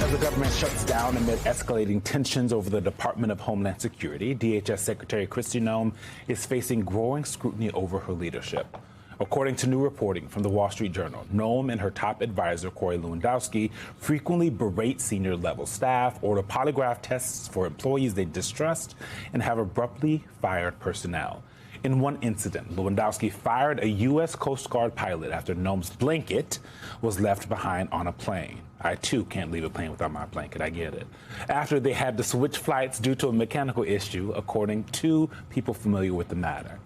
As the government shuts down amid escalating tensions over the Department of Homeland Security, DHS Secretary Kristi Noem is facing growing scrutiny over her leadership. According to new reporting from the Wall Street Journal, Noem and her top advisor, Corey Lewandowski, frequently berate senior-level staff, order polygraph tests for employees they distrust, and have abruptly fired personnel. In one incident, Lewandowski fired a U.S. Coast Guard pilot after Noem's blanket was left behind on a plane. I, too, can't leave a plane without my blanket. I get it. After they had to switch flights due to a mechanical issue, according to people familiar with the matter.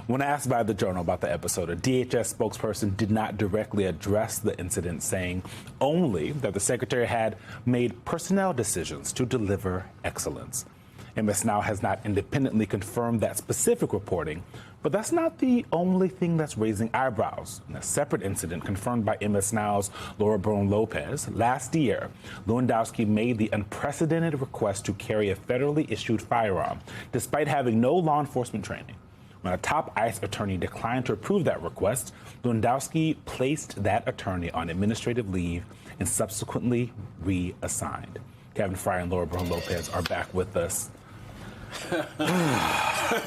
When asked by the Journal about the episode, a DHS spokesperson did not directly address the incident, saying only that the secretary had made personnel decisions to deliver excellence. MS Now has not independently confirmed that specific reporting, but that's not the only thing that's raising eyebrows. In a separate incident confirmed by MS Now's Laura Brown-Lopez, last year, Lewandowski made the unprecedented request to carry a federally issued firearm, despite having no law enforcement training. When a top ICE attorney declined to approve that request, Lewandowski placed that attorney on administrative leave and subsequently reassigned. Kevin Fry and Laura Brown-Lopez are back with us.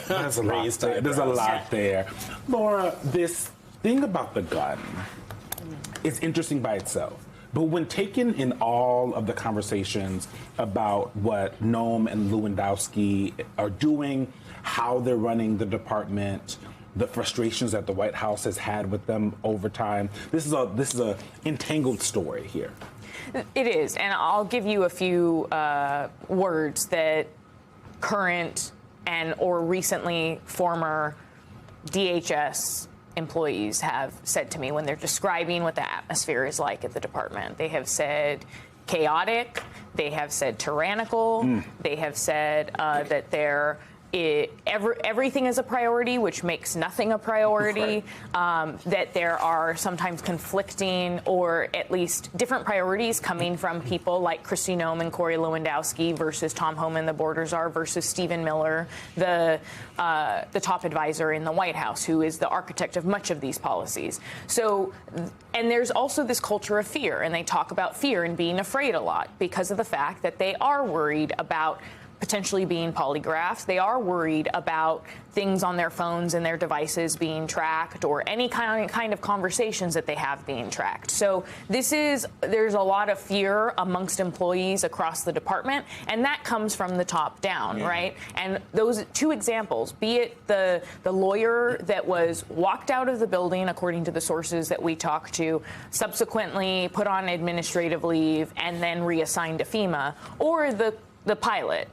There's a lot there. There's a lot there. Laura, this thing about the gun is interesting by itself. But when taken in all of the conversations about what Noem and Lewandowski are doing, how they're running the department, the frustrations that the White House has had with them over time, this is a entangled story here. It is, and I'll give you a few words that current and or recently former DHS employees have said to me when they're describing what the atmosphere is like at the department. They have said chaotic, they have said tyrannical, they have said that everything is a priority, which makes nothing a priority, right. That there are sometimes conflicting or at least different priorities coming from people like Kristi Noem and Corey Lewandowski versus Tom Homan, the border czar, versus Stephen Miller, the top advisor in the White House, who is the architect of much of these policies. So, and there's also this culture of fear, and they talk about fear and being afraid a lot because of the fact that they are worried about potentially being polygraphed. They are worried about things on their phones and their devices being tracked or any kind of conversations that they have being tracked. So there's a lot of fear amongst employees across the department, and that comes from the top down, right? And those two examples, be it the lawyer that was walked out of the building, according to the sources that we talked to, subsequently put on administrative leave and then reassigned to FEMA, or the pilot.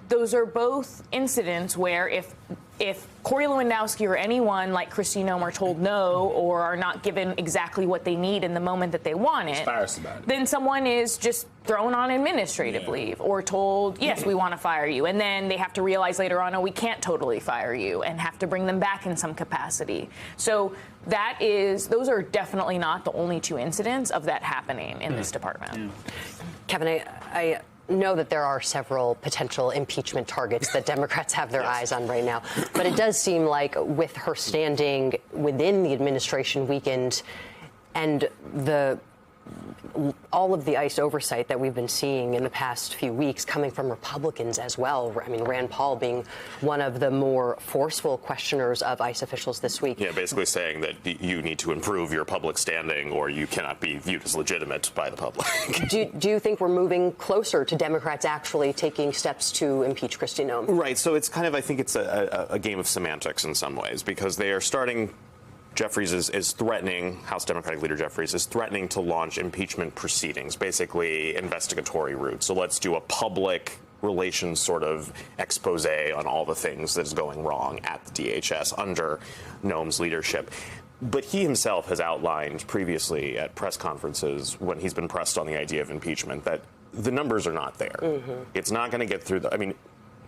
Those are both incidents where if Corey Lewandowski or anyone like Kristi Noem are told no or are not given exactly what they need in the moment that they want it, then someone is just thrown on administrative leave or told, yes, we want to fire you. And then they have to realize later on, oh, we can't totally fire you, and have to bring them back in some capacity. So those are definitely not the only two incidents of that happening in this department. Kevin, I know that there are several potential impeachment targets that Democrats have their eyes on right now. But it does seem like with her standing within the administration weakened and all of the ICE oversight that we've been seeing in the past few weeks coming from Republicans as well. I mean, Rand Paul being one of the more forceful questioners of ICE officials this week. Yeah, basically saying that you need to improve your public standing or you cannot be viewed as legitimate by the public. Do you think we're moving closer to Democrats actually taking steps to impeach Kristi Noem? Right. So it's kind of, I think it's a game of semantics in some ways, because they are starting. Jeffries is threatening, House Democratic leader Jeffries is threatening to launch impeachment proceedings, basically investigatory route. So let's do a public relations sort of expose on all the things that is going wrong at the DHS under Noem's leadership. But he himself has outlined previously at press conferences when he's been pressed on the idea of impeachment that the numbers are not there. It's not going to get through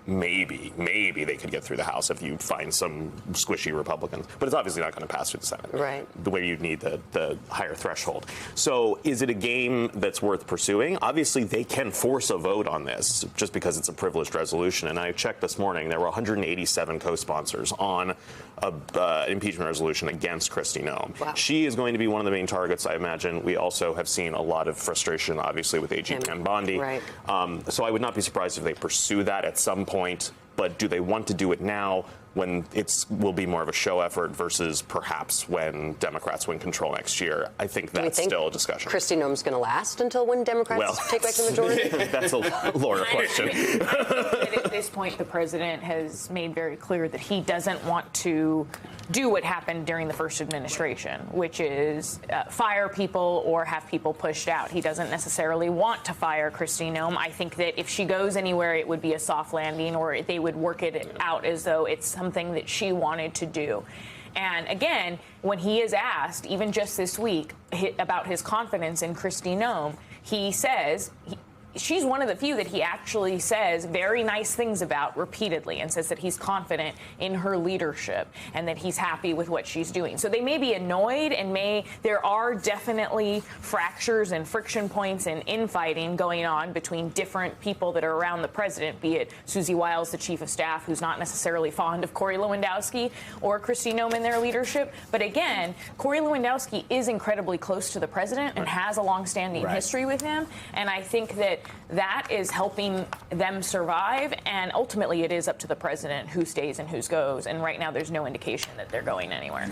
maybe they could get through the House if you find some squishy Republicans. But it's obviously not going to pass through the Senate. Right. The way you'd need the higher threshold. So is it a game that's worth pursuing? Obviously, they can force a vote on this just because it's a privileged resolution. And I checked this morning, there were 187 co-sponsors on an impeachment resolution against Kristi Noem. Wow. She is going to be one of the main targets, I imagine. We also have seen a lot of frustration, obviously, with AG Ken Bondi. Right. So I would not be surprised if they pursue that at some point. But do they want to do it now when will be more of a show effort versus perhaps when Democrats win control next year? I think that's still a discussion. Kristi Noem's going to last until when Democrats take back the majority? That's a Laura question. I think that at this point, the president has made very clear that he doesn't want to do what happened during the first administration, which is fire people or have people pushed out. He doesn't necessarily want to fire Kristi Noem. I think that if she goes anywhere, it would be a soft landing, or they would work it out as though it's something that she wanted to do. And again, when he is asked, even just this week, about his confidence in Kristi Noem, he says she's one of the few that he actually says very nice things about repeatedly, and says that he's confident in her leadership and that he's happy with what she's doing. So they may be annoyed, and there are definitely fractures and friction points and infighting going on between different people that are around the president, be it Susie Wiles, the chief of staff, who's not necessarily fond of Corey Lewandowski, or Kristi Noem in their leadership. But again, Corey Lewandowski is incredibly close to the president and has a long-standing history with him. And I think that is helping them survive, and ultimately it is up to the president who stays and who goes. And right now there's no indication that they're going anywhere.